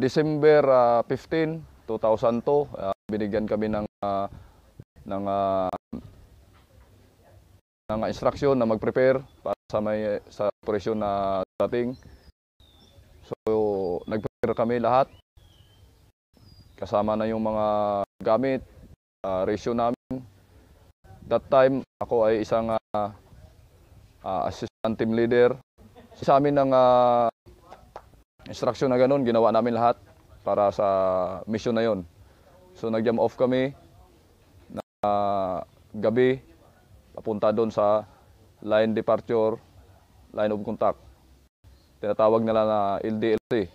December 15, 2002, binigyan kami ng, uh, ng instruction na mag-prepare para sa operasyon na dating. So, nag-prepare kami lahat. Kasama na yung mga gamit, ratio namin. That time, ako ay isang assistant team leader. Sa amin ng instruction na ganun, ginawa namin lahat para sa mission na yon. So nag-jump off kami na gabi, papunta doon sa line departure, line of contact. Tinatawag nila na LDLC.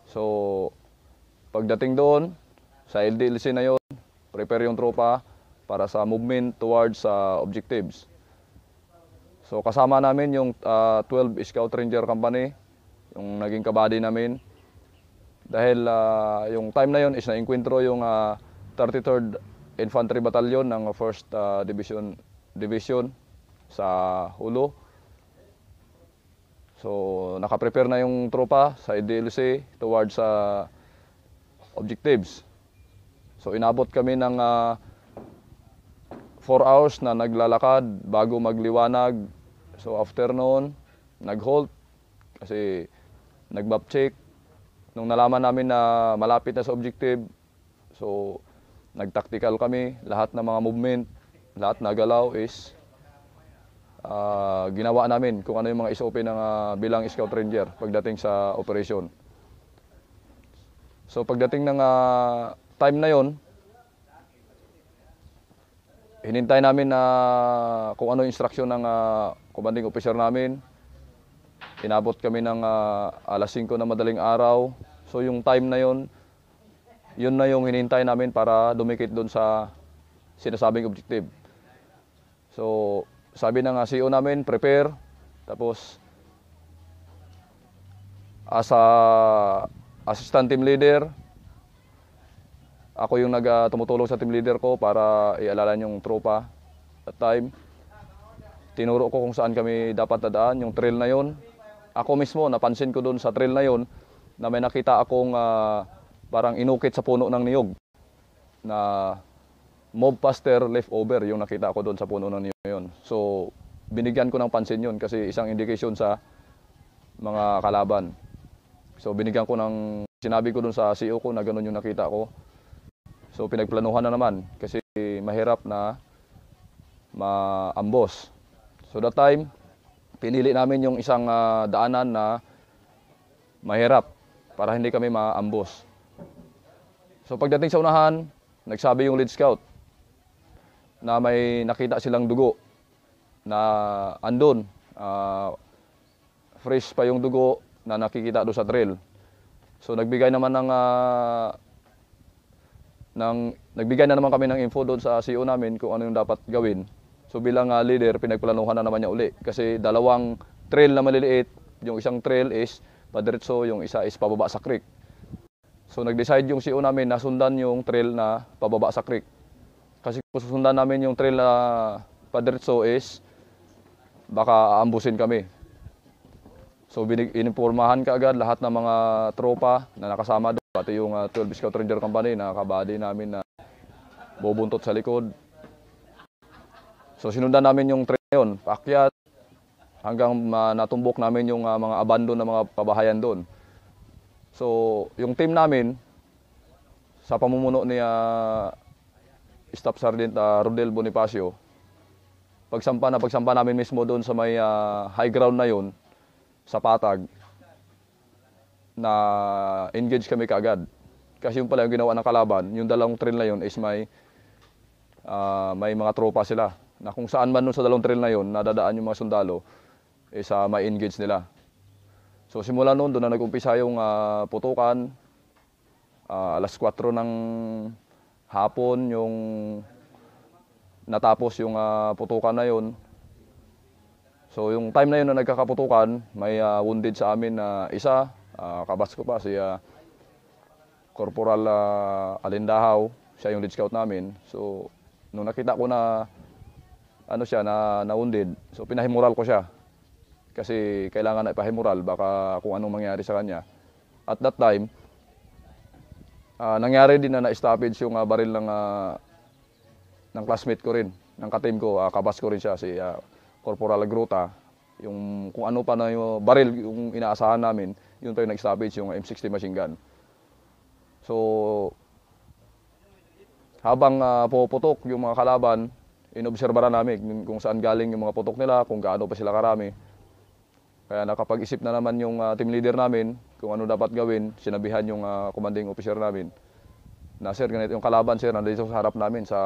So pagdating doon sa LDLC na yon, prepare yung tropa para sa movement towards objectives. So kasama namin yung 12 Scout Ranger Company, yung naging kabady namin. Dahil yung time na yon is na-enkwentro yung 33rd Infantry Battalion ng 1st Division sa Hulo. So nakaprepare na yung tropa sa LDLC towards objectives. So inabot kami ng 4 hours na naglalakad bago magliwanag. So after noon, nag-halt kasi nag-map check. Nung nalaman namin na malapit na sa objective, so nag-tactical kami. Lahat ng mga movement, lahat na galaw is ginawa namin kung ano yung mga SOP ng bilang Scout Ranger pagdating sa operation. So pagdating ng time na yon, hinintay namin na kung ano yung instruction ng commanding officer namin. Inabot kami ng alas 5 na madaling araw. So yung time na yun na yung hinintay namin para dumikit doon sa sinasabing objective. So sabi ng CO namin, prepare. Tapos as a assistant team leader, ako yung tumutulong sa team leader ko para ialala yung tropa at time. Tinuro ko kung saan kami dapat dadaan, yung trail na yon. Ako mismo, napansin ko doon sa trail na yon na may nakita akong parang inukit sa puno ng niyog na mob pasture leftover yung nakita ko doon sa puno ng niyog yon. So binigyan ko ng pansin yun kasi isang indication sa mga kalaban. So binigyan ko sinabi ko doon sa CO ko na ganun yung nakita ko. So pinagplanuhan na naman kasi mahirap na ma-ambush. So that time, pinili namin yung isang daanan na mahirap para hindi kami ma-ambush. So pagdating sa unahan, nagsabi yung lead scout na may nakita silang dugo na andun. Fresh pa yung dugo na nakikita doon sa trail. So nagbigay na naman kami ng info doon sa CO namin kung ano yung dapat gawin. So bilang leader, pinagplanuhan na naman niya uli. Kasi dalawang trail na maliliit, yung isang trail is padiretso, yung isa is pababa sa creek. So nag-decide yung CO namin na sundan yung trail na pababa sa creek. Kasi kung susundan namin yung trail na padiretso is baka aambusin kami. So ininformahan kaagad lahat ng mga tropa na nakasama doon, pati yung 12 Scout Ranger Company na kabady namin na bubuntot sa likod. So sinundan namin yung trail na yun, paakyat, hanggang natumbok namin yung mga abandon na mga pabahayan doon. So yung team namin, sa pamumuno ni Staff Sergeant Rodel Bonifacio, pagsampa namin mismo doon sa may high ground na yun, sa patag, na engage kami kaagad. Kasi yung pala yung ginawa ng kalaban, yung dalawang trail na yun is may mga tropa sila. Na kung saan man sa dalawang trail na yun, nadadaan yung mga sundalo, is may engage nila. So simula noon, doon na nag-umpisa yung putukan. Alas 4 ng hapon, yung natapos yung putukan na yun. So yung time na yun na nagkakaputukan, may wounded sa amin na isa, kabats ko pa, si Corporal Alindahaw, siya yung lead scout namin. So nung nakita ko na na-wounded, so pinahimural ko siya. Kasi kailangan na ipahimural, baka kung anong mangyari sa kanya. At that time, Nangyari din na na-stoppage yung baril ng classmate ko rin, ng ka-team ko, kabas ko rin siya, si Corporal Gruta. Yung kung ano pa na yung baril yung inaasahan namin, yun pa yung nag-stoppage, yung M60 machine gun. So, habang puputok yung mga kalaban, inobserbahan namin kung saan galing yung mga putok nila, kung gaano pa sila karami. Kaya nakapag-isip na naman yung team leader namin kung ano dapat gawin. Sinabihan yung commanding officer namin na, sir, ganito yung kalaban, sir, nandito sa harap namin sa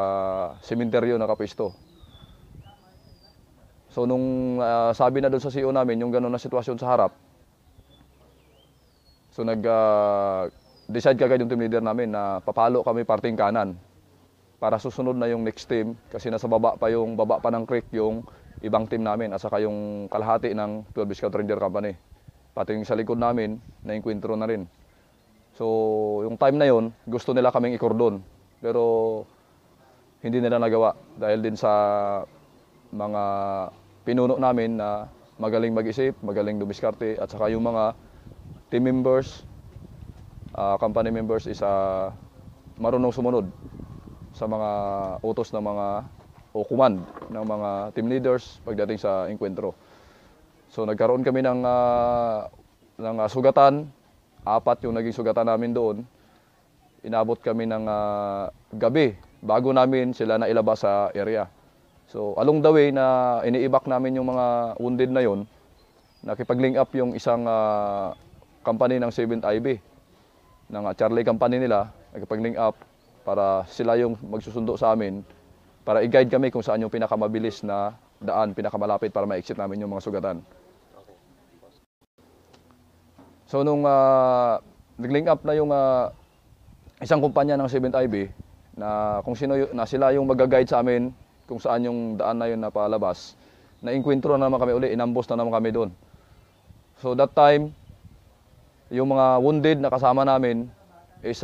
sementeryo nakapisto. So nung sabi na doon sa CO namin yung gano'n na sitwasyon sa harap, so nag-decide kagad yung team leader namin na papalo kami parting kanan para susunod na yung next team, kasi nasa baba pa ng creek yung ibang team namin at saka yung kalahati ng 12 Scout Ranger Company. Pati yung sa likod namin, na-enkwentro na rin. So, yung time na yon, gusto nila kaming ikordon. Pero hindi nila nagawa dahil din sa mga pinuno namin na magaling mag-isip, magaling dumiskarte, at saka yung mga team members, company members is marunong sumunod sa mga utos ng mga o command ng mga team leaders pagdating sa enkwentro. So nagkaroon kami ng sugatan, 4 yung naging sugatan namin doon. Inabot kami ng gabi bago namin sila nailabas sa area. So along the way na iniibak namin yung mga wounded na yon, nakipag-link up yung isang company ng 7th IB, ng Charlie Company nila, nakipag-link up para sila yung magsusundo sa amin, para i-guide kami kung saan yung pinakamabilis na daan, pinakamalapit para ma-exit namin yung mga sugatan. So nung nag-link up na yung isang kumpanya ng 7th IB, na kung sino na sila yung mag-guide sa amin kung saan yung daan na yun na palabas, na-enkwentro na naman kami uli, inambos na naman kami doon. So that time, yung mga wounded na kasama namin is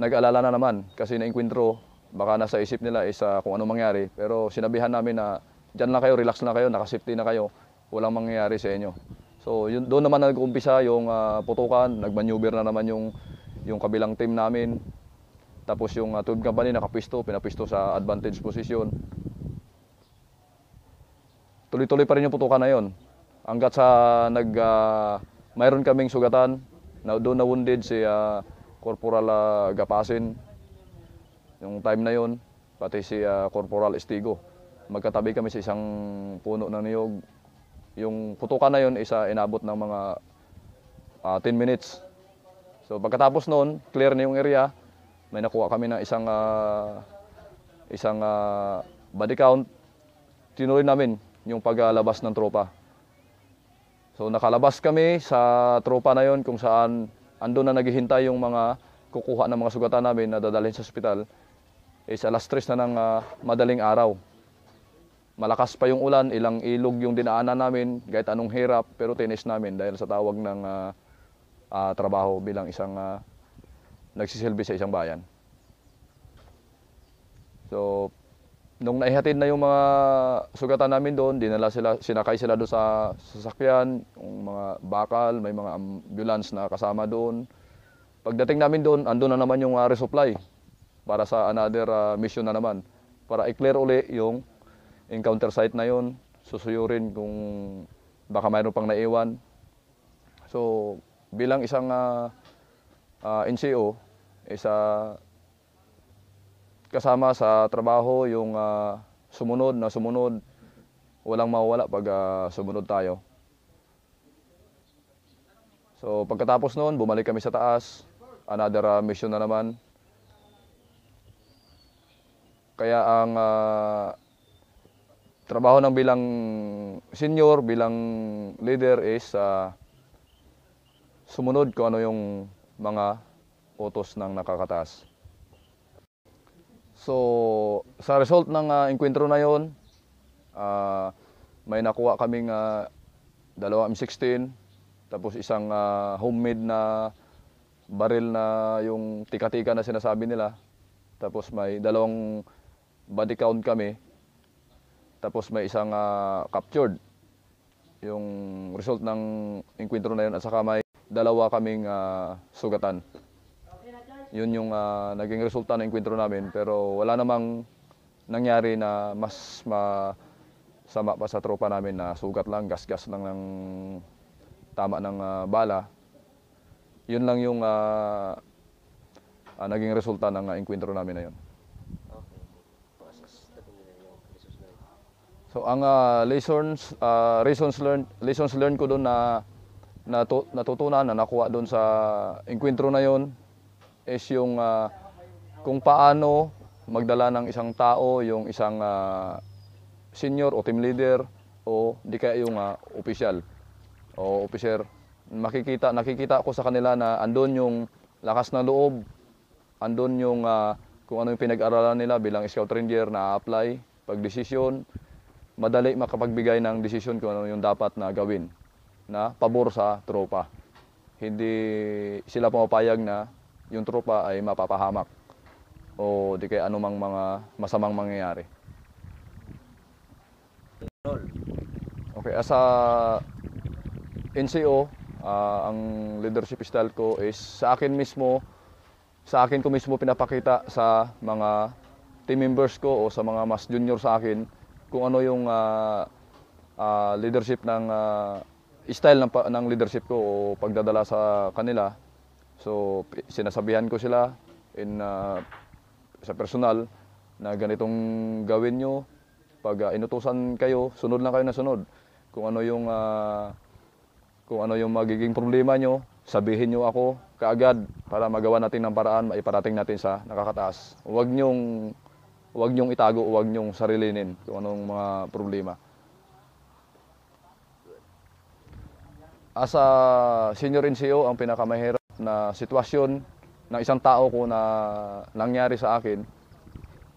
nag-alala na naman kasi na-enkwentro. Baka nasa isip nila is kung ano mangyari. Pero sinabihan namin na dyan lang kayo, relax na kayo, naka-safety na kayo. Walang mangyayari sa inyo. So yun, doon naman nag-umpisa yung putukan, nag-maneuver na naman yung kabilang team namin. Tapos yung 12 company nakapisto, pinapisto sa advantage position. Tuloy-tuloy pa rin yung putukan na yun. Hanggat sa mayroon kaming sugatan, na doon na wounded si Corporal Gapasin. Yung time na yon, pati si Corporal Estigo. Magkatabi kami sa isang puno ng niyog. Yung putukan na yon isa inabot ng mga 10 minutes. So pagkatapos noon, clear na yung area. May nakuha kami ng isang body count. Tinuloy namin yung paglabas ng tropa. So nakalabas kami sa tropa na yon kung saan andun na naghihintay yung mga kukuha ng mga sugatan namin na dadalhin sa ospital. Is alas 3 na ng madaling araw. Malakas pa yung ulan, ilang ilog yung dinaanan namin, kahit anong hirap, pero tinis namin dahil sa tawag ng trabaho bilang isang nagsisilbi sa isang bayan. So, nung naihatid na yung mga sugatan namin doon, sinakay sila doon sa sasakyan, yung mga bakal, may mga ambulance na kasama doon. Pagdating namin doon, andun na naman yung resupply para sa another mission na naman. Para i-clear uli yung encounter site na yun, susuyurin kung baka mayroon pang naiwan. So, bilang isang NCO, kasama sa trabaho yung sumunod, walang mawawala pag sumunod tayo. So pagkatapos noon, bumalik kami sa taas, another mission na naman. Kaya ang trabaho ng bilang senior, bilang leader is sumunod kung ano yung mga utos ng nakakataas. So, sa result ng enkwentro na yon, may nakuha kaming 2 M16, tapos isang homemade na baril na yung tika-tika na sinasabi nila. Tapos may 2 body count kami. Tapos may isang captured. Yung result ng enkwentro na yun, at saka may 2 kaming sugatan. Yun yung naging resulta ng enkwentro namin, pero wala namang nangyari na mas masama pa sa tropa namin na sugat lang, gas-gas lang ng tama ng bala. Yun lang yung naging resulta ng enkwentro namin na yun. Okay. Process na nila yung resource na rin. So ang lessons learned ko doon na natutunan na nakuha doon sa enkwentro na yon is yung kung paano magdala ng isang tao, yung isang senior o team leader o di kaya yung opisyal o officer. Nakikita ko sa kanila na andon yung lakas ng loob, andon yung kung ano yung pinag-aralan nila bilang scout ranger na apply pag desisyon, madali makapagbigay ng desisyon kung ano yung dapat na gawin na pabor sa tropa. Hindi sila pumapayag na yung tropa ay mapapahamak o di kaya anumang mga masamang mangyayari. Okay, as a NCO, ang leadership style ko is sa akin ko mismo pinapakita sa mga team members ko o sa mga mas junior sa akin kung ano yung leadership ng style ng leadership ko o pagdadala sa kanila. So sinasabihan ko sila sa personal na ganitong gawin nyo. Pag inutusan kayo, sunod lang kayo na sunod. Kung ano yung magiging problema nyo, sabihin nyo ako kaagad para magawa natin ng paraan, maiparating natin sa nakakataas. Huwag nyong itago, huwag nyong sarilinin kung anong mga problema. As a senior NCO, ang pinakamahirap na sitwasyon ng isang tao ko na nangyari sa akin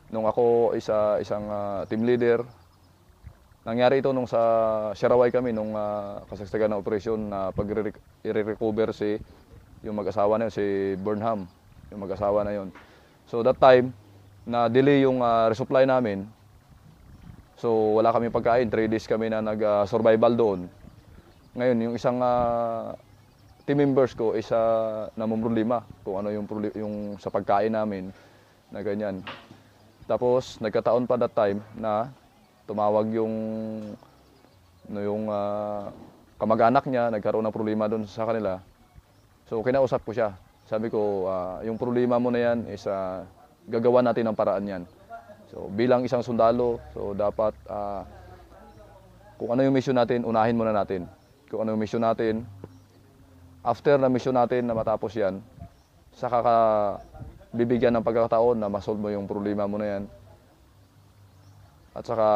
nung ako isang team leader. Nangyari ito nung sa Siaraway kami nung kasagsagan ng operasyon na pag-recover yung mag-asawa na yun, si Burnham, yung mag-asawa na yun. So that time, na-delay yung resupply namin. So wala kami pagkain, 3 days kami na nag-survival doon. Ngayon, yung isang team members ko is namumroblema kung ano yung sa pagkain namin na ganyan. Tapos nagkataon pa that time na tumawag yung kamag-anak niya, nagkaroon ng problema doon sa kanila. So kinausap ko siya. Sabi ko, yung problema mo na yan is gagawa natin ng paraan yan. So bilang isang sundalo, so dapat kung ano yung mission natin, unahin muna natin. Kung ano yung mission natin, after na mission natin na matapos yan, saka ka bibigyan ng pagkakataon na masolve mo yung problema mo na yan. At saka,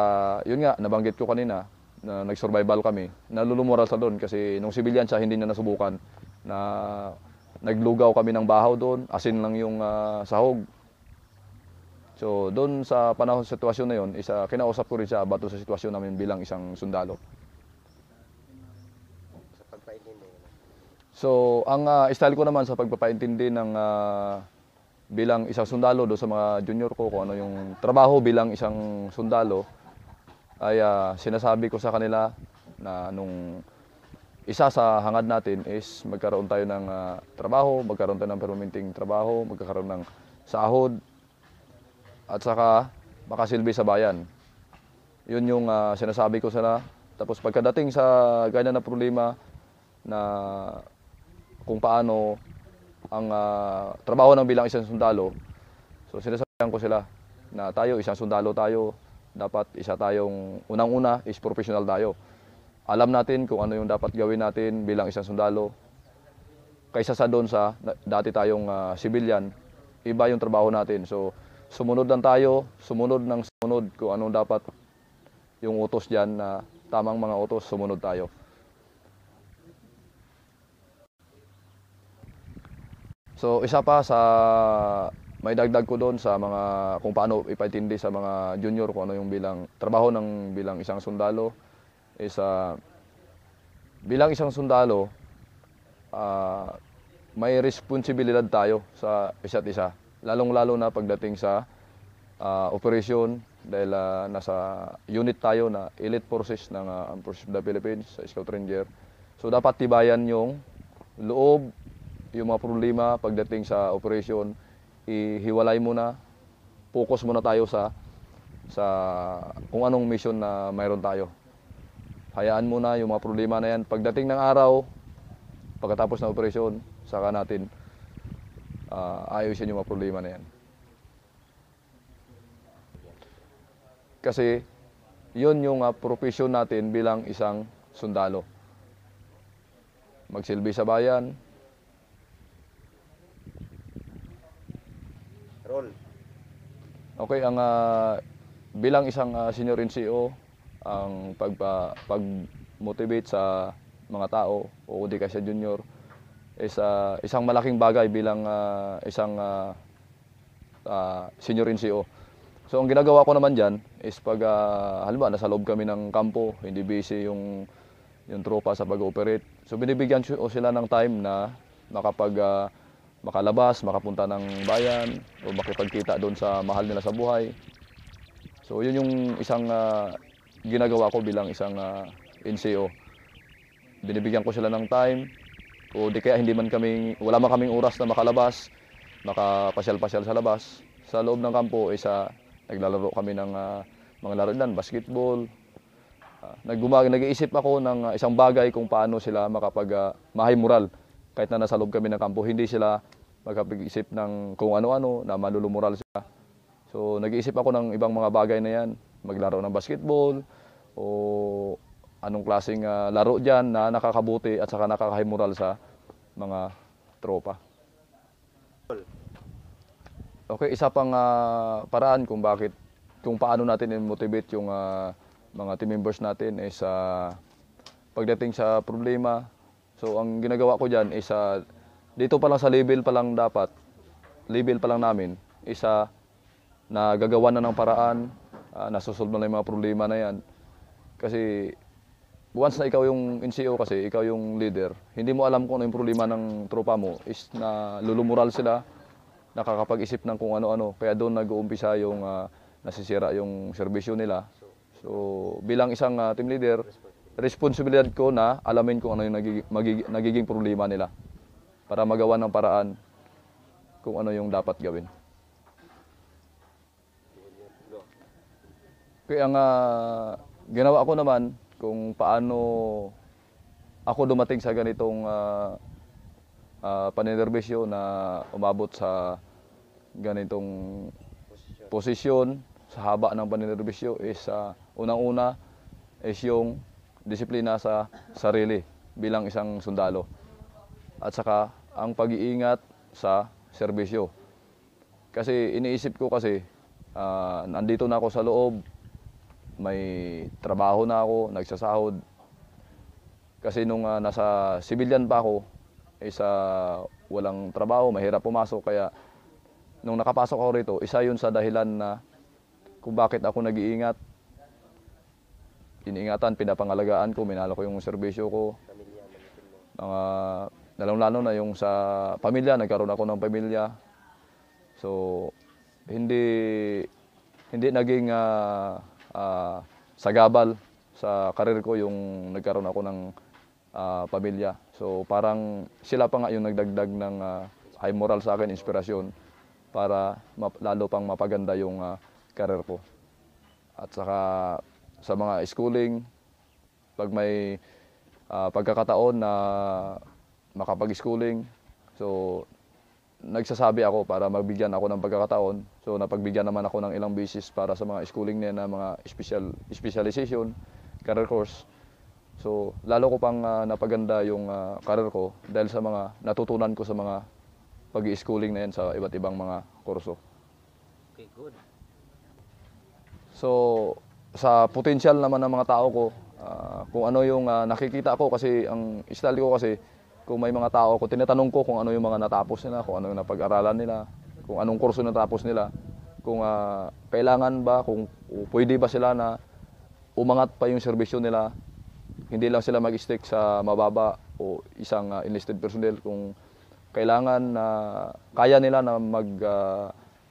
yun nga, nabanggit ko kanina, na nag-survival kami, nalulumural sa doon kasi nung civilian siya, hindi niya nasubukan na naglugaw kami ng bahaw doon, asin lang yung sahog. So, doon sa panahon sa sitwasyon na yun, kinausap ko rin siya bato sa sitwasyon namin bilang isang sundalo. Sa pagpaintindi. So, ang style ko naman sa pagpapaintindi ng bilang isang sundalo do sa mga junior ko kung ano yung trabaho bilang isang sundalo ay sinasabi ko sa kanila na nung isa sa hangad natin is magkaroon tayo ng trabaho, magkaroon tayo ng permanenteng trabaho, magkakaroon ng sahod at saka makasilbi sa bayan. Yun yung sinasabi ko sana. Tapos pagkadating sa ganyan na problema na kung paano ang trabaho ng bilang isang sundalo. So sinasabihan ko sila na tayo, isang sundalo tayo, dapat isa tayong unang-una is professional tayo. Alam natin kung ano yung dapat gawin natin bilang isang sundalo. Kaysa sa doon sa dati tayong civilian, iba yung trabaho natin. So sumunod lang tayo, sumunod ng sumunod kung anong dapat yung utos diyan na tamang mga utos, sumunod tayo. So isa pa sa may dagdag ko doon sa mga kung paano ipaintindi sa mga junior kung ano yung trabaho ng bilang isang sundalo is bilang isang sundalo may responsibilidad tayo sa isa't isa, lalong-lalo na pagdating sa operation dahil nasa unit tayo na elite forces ng Armed Forces of the Philippines sa Scout Ranger. So dapat tibayan yung loob, yung mga problema pagdating sa operation, ihiwalay muna, focus muna tayo sa kung anong mission na mayroon tayo. Hayaan muna yung mga problema na yan. Pagdating ng araw, pagkatapos ng operasyon, saka natin ayusin yung mga problema na yan. Kasi yun yung profesyon natin bilang isang sundalo. Magsilbi sa bayan. Roll. Okay, ang bilang isang senior NCO, ang pag-motivate sa mga tao o di kasi junior is isang malaking bagay bilang isang senior NCO. So ang ginagawa ko naman diyan is pag halimbawa nasa loob kami ng kampo, hindi busy yung tropa sa pag-ooperate. So binibigyan ko sila ng time na makalabas, makapunta ng bayan o makipagkita doon sa mahal nila sa buhay. So yun yung isang ginagawa ko bilang isang NCO. Binibigyan ko sila ng time o di kaya wala man kaming oras na makalabas, makapasyal-pasyal sa labas. Sa loob ng kampo is naglalaro kami ng mga laro din, basketball. Nag-iisip ako ng isang bagay kung paano sila mahay moral. Kahit na nasa loob kami ng kampo, hindi sila magkapag-isip ng kung ano-ano na malulumural sila. So nag-iisip ako ng ibang mga bagay na yan. Maglaro ng basketball o anong klaseng laro dyan na nakakabuti at saka nakakahimural sa mga tropa. Okay, isa pang paraan kung paano natin i-motivate yung mga team members natin is pagdating sa problema. So ang ginagawa ko diyan is dito pa lang sa level pa lang namin is na gagawa na ng paraan, nasusolve na yung mga problema na yan. Kasi once na ikaw yung NCO kasi, ikaw yung leader, hindi mo alam kung ano yung problema ng tropa mo is na lulumural sila, nakakapag-isip ng kung ano-ano. Kaya doon nag-uumpisa yung nasisira yung serbisyo nila. So bilang isang team leader, responsibilidad ko na alamin kung ano yung nagiging problema nila para magawa ng paraan kung ano yung dapat gawin. Kaya ang ginawa ko naman kung paano ako dumating sa ganitong paninerbisyo na umabot sa ganitong posisyon sa haba ng paninerbisyo is unang-una is yung disiplina sa sarili bilang isang sundalo at saka ang pag-iingat sa serbisyo. Kasi iniisip ko kasi nandito na ako sa loob, may trabaho na ako, nagsasahod. Kasi nung nasa civilian pa ako, walang trabaho, mahirap pumasok. Kaya nung nakapasok ako rito, isa yun sa dahilan na kung bakit ako nag-iingat. Iniingatan, pinapangalagaan ko, minahal ko yung serbisyo ko. Mga lalong-lalo na yung sa pamilya, nagkaroon ako ng pamilya. So, hindi naging sagabal sa karir ko yung nagkaroon ako ng pamilya. So parang sila pa nga yung nagdagdag ng high moral sa akin, inspirasyon para lalo pang mapaganda yung karir ko. At saka sa mga schooling, pag may pagkakataon na makapag-schooling, so nagsasabi ako para magbigyan ako ng pagkakataon. So napagbigyan naman ako ng ilang beses para sa mga schooling na mga specialization, career course. So lalo ko pang napaganda yung career ko dahil sa mga natutunan ko sa mga pag-i-schooling na yan sa iba't ibang mga kurso. Okay, good. So sa potential naman ng mga tao ko, kung ano yung nakikita ko kasi ang style ko kasi kung may mga tao ko, tinatanong ko kung ano yung mga natapos nila, kung ano yung napag-aralan nila, kung anong kurso natapos nila, kung kailangan ba, kung pwede ba sila na umangat pa yung serbisyo nila, hindi lang sila mag-stick sa mababa o isang enlisted personnel, kung kailangan na kaya nila na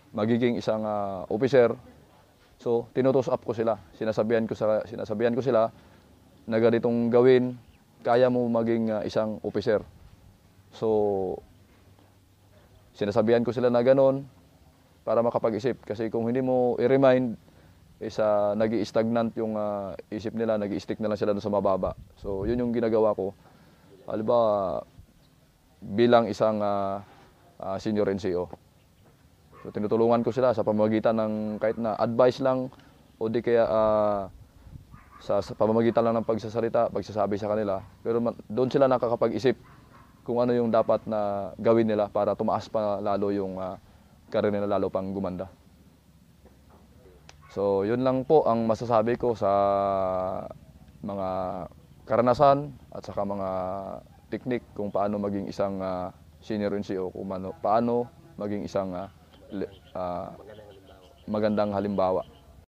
magiging isang officer. So tinutus up ko sila, sinasabihan ko sila na ganitong gawin, kaya mo maging isang officer. So sinasabihan ko sila na gano'n para makapag-isip. Kasi kung hindi mo i-remind, nag-i-stagnant yung isip nila, nag-i-stick na lang sila doon sa mababa. So yun yung ginagawa ko. Halimbawa, bilang isang senior NCO. So tinutulungan ko sila sa pamamagitan ng kahit na advice lang o di kaya sa pamamagitan lang ng pagsasalita, pagsasabi sa kanila. Pero doon sila nakakapag-isip kung ano yung dapat na gawin nila para tumaas pa lalo yung career nila, lalo pang gumanda. So yun lang po ang masasabi ko sa mga karanasan at saka mga teknik kung paano maging isang senior NCO, kung paano maging isang Magandang halimbawa. magandang halimbawa.